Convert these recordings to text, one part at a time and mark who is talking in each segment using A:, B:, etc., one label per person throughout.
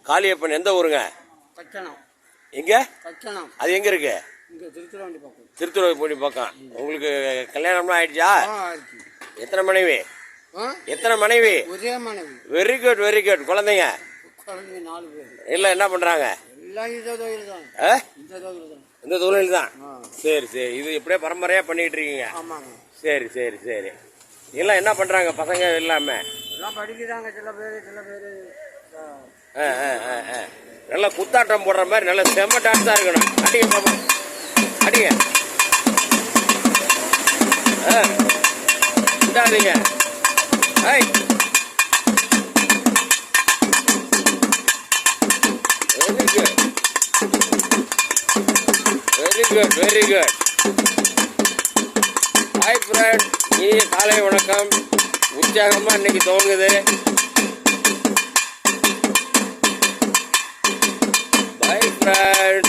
A: காளியப்பன் எந்த ஊருங்க? எங்க? அது எங்க இருக்கு? திருத்துறைப்பூண்டி பக்கம். உங்களுக்கு கல்யாணம்லாம் ஆயிடுச்சா? எத்தனை மனைவி? Very good very good. குழந்தைங்க எல்லாம் என்ன பண்றாங்க? இந்த தொழில் தான். சரி சரி. இது இப்படியே பரம்பரையா பண்ணிட்டு இருக்கீங்க? சரி சரி சரி. எல்லாம் என்ன பண்றாங்க பசங்க? எல்லாமே
B: படிக்கிறாங்க. சில பேர்
A: நல்லா குத்தாட்டம் போடுற மாதிரி நல்ல செம்ம டான்ஸ் தான் இருக்கணும். அடிங்க பாப்பா, அடிங்க. விடாதீங்க. Very good very good very good. Hi friend, இனிய காலை வணக்கம். உற்சாகமா இன்னைக்கு துவங்குது. By friend.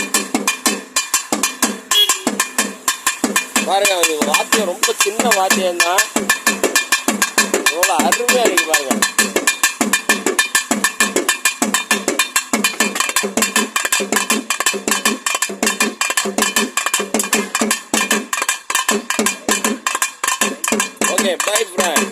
A: பாருங்க, அது வாத்தியம் ரொம்ப சின்ன வாத்தியம் தான், எவ்வளோ அருமையா இருக்கு பாருங்க. Okay, by friend.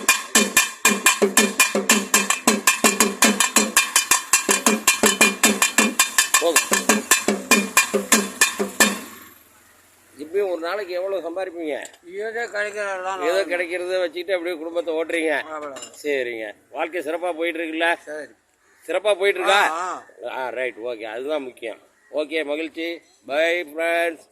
A: இப்பயும் ஒரு நாளைக்கு எவ்வளோ சம்பாதிப்பீங்க? ஏதோ கிடைக்கிறத வச்சுக்கிட்டு அப்படியே குடும்பத்தை ஓட்டுறீங்க. சரிங்க. வாழ்க்கை சிறப்பாக போயிட்டு இருக்குல்ல? சிறப்பாக போயிட்டு இருக்கா? ரைட். ஓகே, அதுதான் முக்கியம். ஓகே, மகிழ்ச்சி. Bye friends.